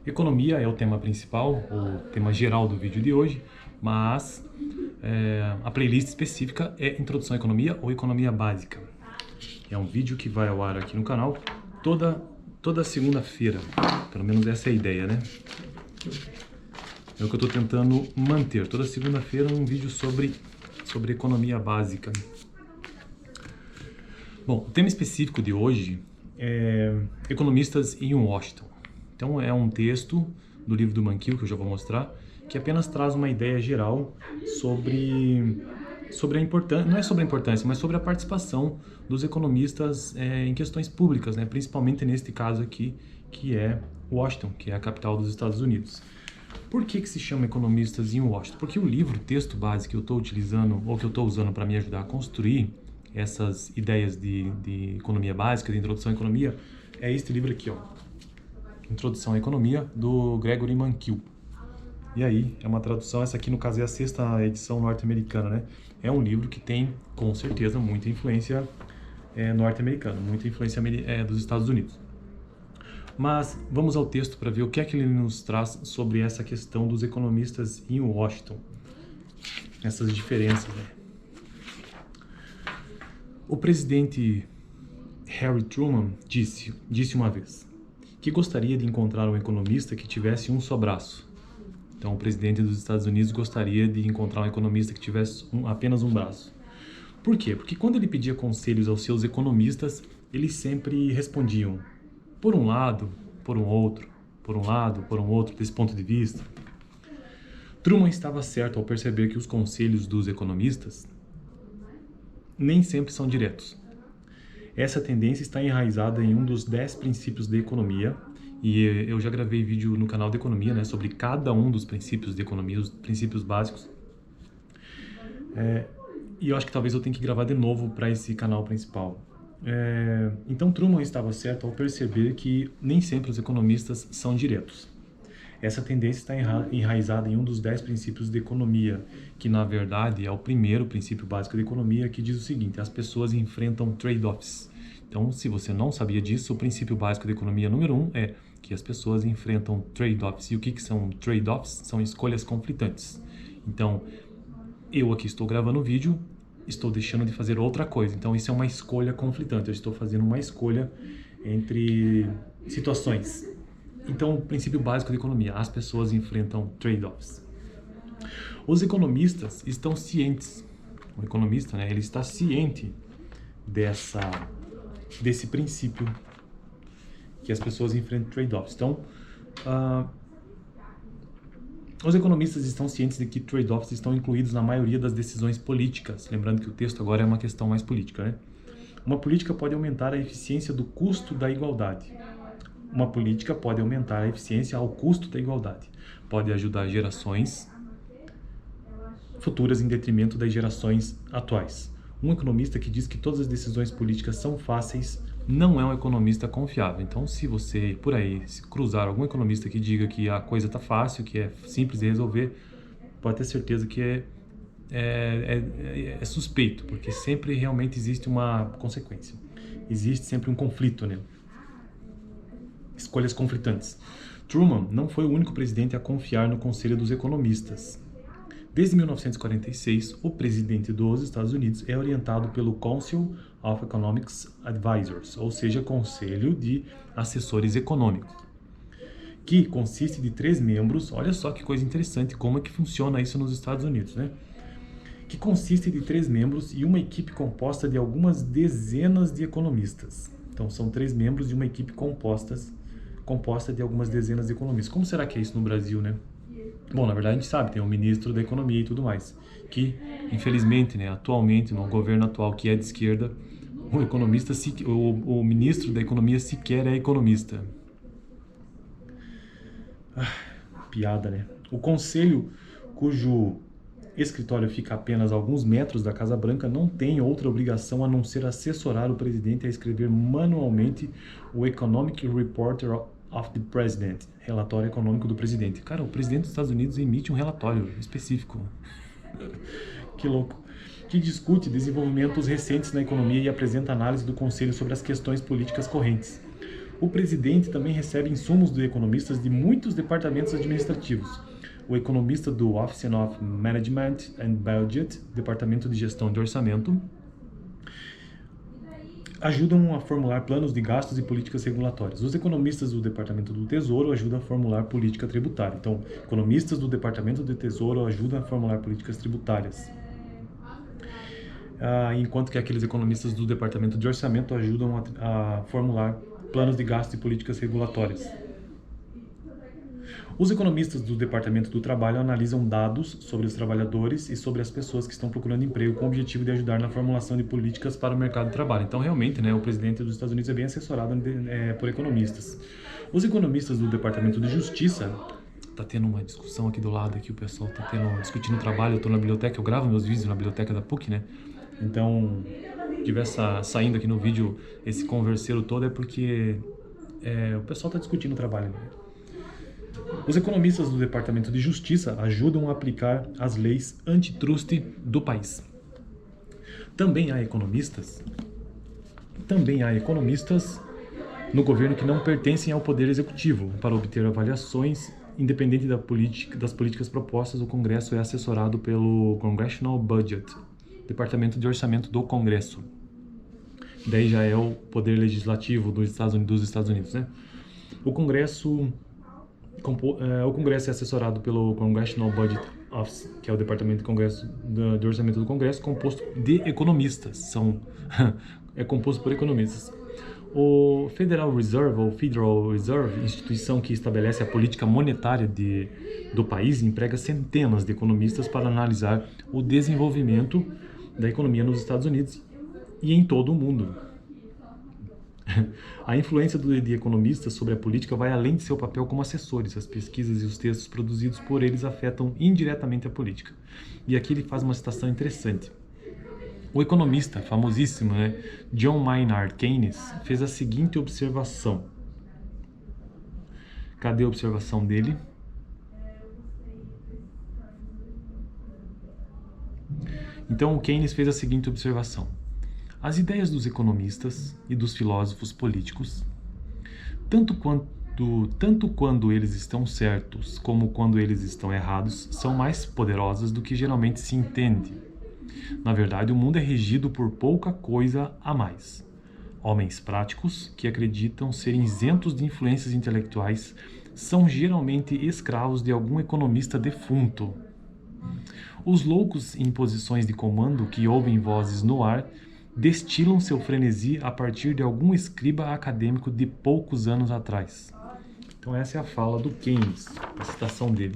Economia é o tema principal, o tema geral do vídeo de hoje, mas a playlist específica é Introdução à Economia ou Economia Básica. É um vídeo que vai ao ar aqui no canal toda segunda-feira, pelo menos essa é a ideia, né? É o que eu estou tentando manter, toda segunda-feira um vídeo sobre economia básica. Bom, o tema específico de hoje é economistas em Washington. Então é um texto do livro do Mankiw, que eu já vou mostrar, que apenas traz uma ideia geral sobre a importância, não é sobre a importância, mas sobre a participação dos economistas em questões públicas, né? Principalmente neste caso aqui, que é Washington, que é a capital dos Estados Unidos. Por que se chama economistas em Washington? Porque o livro, o texto base que eu estou utilizando, ou que eu estou usando para me ajudar a construir essas ideias de economia básica, de introdução à economia, é este livro aqui, ó. Introdução à Economia, do Gregory Mankiw. E aí, é uma tradução, essa aqui no caso é a 6ª edição norte-americana, né? É um livro que tem, com certeza, muita influência norte-americana, muita influência dos Estados Unidos. Mas vamos ao texto para ver o que é que ele nos traz sobre essa questão dos economistas em Washington. Essas diferenças, né? O presidente Harry Truman disse uma vez que gostaria de encontrar um economista que tivesse um só braço. Então, o presidente dos Estados Unidos gostaria de encontrar um economista que tivesse apenas um braço. Por quê? Porque quando ele pedia conselhos aos seus economistas, eles sempre respondiam por um lado, por um outro, por um lado, por um outro, desse ponto de vista. Truman estava certo ao perceber que os conselhos dos economistas nem sempre são diretos. Essa tendência está enraizada em um dos 10 princípios da economia, e eu já gravei vídeo no canal de economia, né, sobre cada um dos princípios de economia, os princípios básicos. E eu acho que talvez eu tenha que gravar de novo para esse canal principal. Então Truman estava certo ao perceber que nem sempre os economistas são diretos. Essa tendência está enraizada em um dos 10 princípios de economia, que na verdade é o primeiro princípio básico de economia, que diz o seguinte: as pessoas enfrentam trade-offs. Então, se você não sabia disso, o princípio básico de economia número 1 é que as pessoas enfrentam trade-offs. E o que são trade-offs? São escolhas conflitantes. Então, eu aqui estou gravando o vídeo, estou deixando de fazer outra coisa. Então, isso é uma escolha conflitante. Eu estou fazendo uma escolha entre situações. Então, o princípio básico da economia: as pessoas enfrentam trade-offs. Os economistas estão cientes, o economista, né, ele está ciente desse princípio, que as pessoas enfrentam trade-offs. Então, os economistas estão cientes de que trade-offs estão incluídos na maioria das decisões políticas. Lembrando que o texto agora é uma questão mais política, né? Uma política pode aumentar a eficiência do custo da igualdade. Uma política pode aumentar a eficiência ao custo da igualdade. Pode ajudar gerações futuras em detrimento das gerações atuais. Um economista que diz que todas as decisões políticas são fáceis não é um economista confiável. Então, se você, por aí, se cruzar algum economista que diga que a coisa está fácil, que é simples de resolver, pode ter certeza que é suspeito, porque sempre realmente existe uma consequência. Existe sempre um conflito, né? Escolhas conflitantes. Truman não foi o único presidente a confiar no Conselho dos Economistas. Desde 1946, o presidente dos Estados Unidos é orientado pelo Council of Economics Advisors, ou seja, Conselho de Assessores Econômicos, que consiste de 3 membros. Olha só que coisa interessante, como é que funciona isso nos Estados Unidos, né? Que consiste de 3 membros e uma equipe composta de algumas dezenas de economistas. Então, são 3 membros e uma equipe composta de algumas dezenas de economistas. Como será que é isso no Brasil, né? Bom, na verdade a gente sabe, tem o ministro da Economia e tudo mais, que infelizmente, né, atualmente, no governo atual que é de esquerda, o ministro da Economia sequer é economista. Piada, né? O conselho, cujo escritório fica a apenas alguns metros da Casa Branca, não tem outra obrigação a não ser assessorar o presidente a escrever manualmente o Economic Reporter of the President, relatório econômico do presidente. Cara, o presidente dos Estados Unidos emite um relatório específico. Que louco. Que discute desenvolvimentos recentes na economia e apresenta análise do Conselho sobre as questões políticas correntes. O presidente também recebe insumos de economistas de muitos departamentos administrativos. O economista do Office of Management and Budget, Departamento de Gestão de Orçamento, ajudam a formular planos de gastos e políticas regulatórias. Os economistas do Departamento do Tesouro ajudam a formular política tributária. Então, economistas do Departamento do Tesouro ajudam a formular políticas tributárias. Enquanto que aqueles economistas do Departamento de Orçamento ajudam a formular planos de gastos e políticas regulatórias. Os economistas do Departamento do Trabalho analisam dados sobre os trabalhadores e sobre as pessoas que estão procurando emprego com o objetivo de ajudar na formulação de políticas para o mercado de trabalho. Então, realmente, o presidente dos Estados Unidos é bem assessorado por economistas. Os economistas do Departamento de Justiça, tá tendo uma discussão aqui do lado, aqui o pessoal tá discutindo trabalho, eu tô na biblioteca, eu gravo meus vídeos na biblioteca da PUC, né? Então, se tiver saindo aqui no vídeo esse converseiro todo é porque o pessoal tá discutindo o trabalho, né? Os economistas do Departamento de Justiça ajudam a aplicar as leis antitrust do país. Também há economistas no governo que não pertencem ao poder executivo. Para obter avaliações, independente das políticas propostas, o Congresso é assessorado pelo Congressional Budget, Departamento de Orçamento do Congresso. Daí já é o poder legislativo dos Estados Unidos, né? O Congresso é assessorado pelo Congressional Budget Office, que é o Departamento de Orçamento do Congresso, composto de economistas. É composto por economistas. O Federal Reserve, instituição que estabelece a política monetária do país, emprega centenas de economistas para analisar o desenvolvimento da economia nos Estados Unidos e em todo o mundo. A influência de economistas sobre a política vai além de seu papel como assessores. As pesquisas e os textos produzidos por eles afetam indiretamente a política. E aqui ele faz uma citação interessante. O economista famosíssimo, John Maynard Keynes, fez a seguinte observação. Cadê a observação dele? Então, o Keynes fez a seguinte observação. As ideias dos economistas e dos filósofos políticos, tanto quando eles estão certos como quando eles estão errados, são mais poderosas do que geralmente se entende. Na verdade, o mundo é regido por pouca coisa a mais. Homens práticos, que acreditam serem isentos de influências intelectuais, são geralmente escravos de algum economista defunto. Os loucos em posições de comando que ouvem vozes no ar destilam seu frenesi a partir de algum escriba acadêmico de poucos anos atrás. Então essa é a fala do Keynes, a citação dele.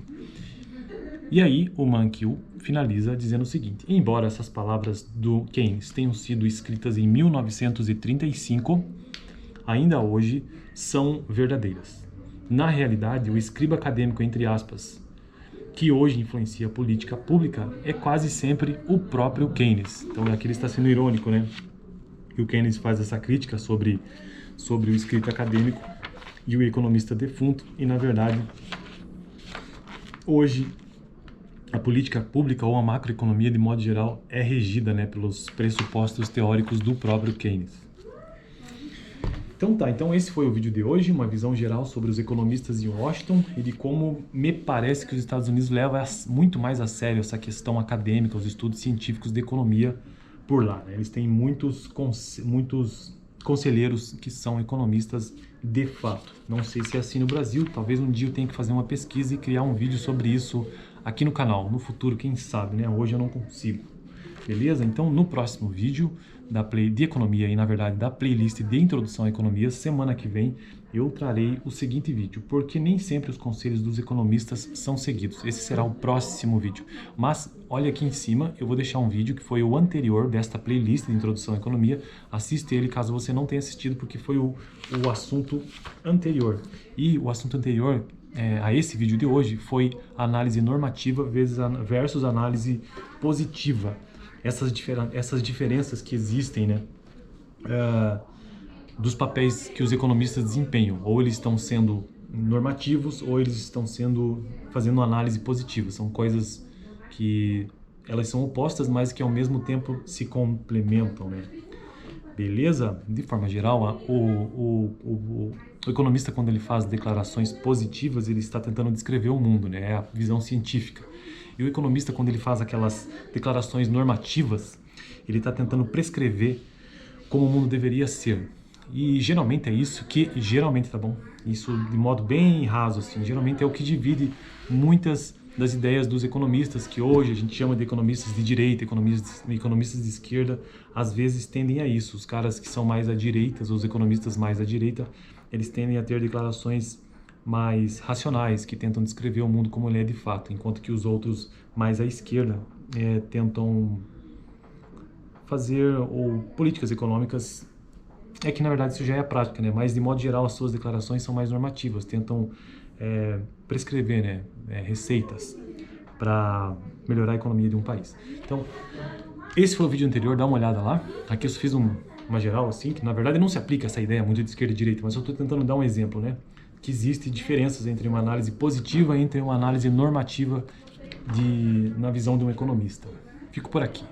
E aí o Mankiw finaliza dizendo o seguinte: embora essas palavras do Keynes tenham sido escritas em 1935, ainda hoje são verdadeiras. Na realidade, o escriba acadêmico, entre aspas, que hoje influencia a política pública é quase sempre o próprio Keynes. Então aqui ele está sendo irônico, E o Keynes faz essa crítica sobre o escrito acadêmico e o economista defunto, e na verdade, hoje, a política pública ou a macroeconomia, de modo geral, é regida pelos pressupostos teóricos do próprio Keynes. Então esse foi o vídeo de hoje, uma visão geral sobre os economistas em Washington e de como me parece que os Estados Unidos levam muito mais a sério essa questão acadêmica, os estudos científicos de economia por lá. Eles têm muitos conselheiros que são economistas de fato. Não sei se é assim no Brasil, talvez um dia eu tenha que fazer uma pesquisa e criar um vídeo sobre isso aqui no canal. No futuro, quem sabe, Hoje eu não consigo. Beleza? Então, no próximo vídeo de economia e, na verdade, da playlist de introdução à economia, semana que vem, eu trarei o seguinte vídeo, porque nem sempre os conselhos dos economistas são seguidos. Esse será o próximo vídeo. Mas, olha aqui em cima, eu vou deixar um vídeo que foi o anterior desta playlist de introdução à economia. Assiste ele caso você não tenha assistido, porque foi o assunto anterior. E o assunto anterior a esse vídeo de hoje foi análise normativa versus análise positiva. Essas diferenças que existem, dos papéis que os economistas desempenham. Ou eles estão sendo normativos, ou eles estão fazendo análise positiva. São coisas que elas são opostas, mas que ao mesmo tempo se complementam, Beleza? De forma geral, O economista, quando ele faz declarações positivas, ele está tentando descrever o mundo, né? É a visão científica. E o economista, quando ele faz aquelas declarações normativas, ele está tentando prescrever como o mundo deveria ser. E geralmente é isso que, tá bom? Isso de modo bem raso, assim, geralmente é o que divide muitas das ideias dos economistas, que hoje a gente chama de economistas de direita, economistas de esquerda, às vezes tendem a isso. Os caras que são mais à direita, os economistas mais à direita, eles tendem a ter declarações mais racionais, que tentam descrever o mundo como ele é de fato, enquanto que os outros mais à esquerda tentam fazer políticas econômicas. É que na verdade isso já é a prática, né? Mas de modo geral as suas declarações são mais normativas, tentam prescrever, né? Receitas para melhorar a economia de um país. Então, esse foi o vídeo anterior, dá uma olhada lá. Aqui eu só fiz uma geral assim, que na verdade não se aplica essa ideia muito de esquerda e direita, mas eu estou tentando dar um exemplo, né? Que existe diferenças entre uma análise positiva e entre uma análise normativa na visão de um economista. Fico por aqui.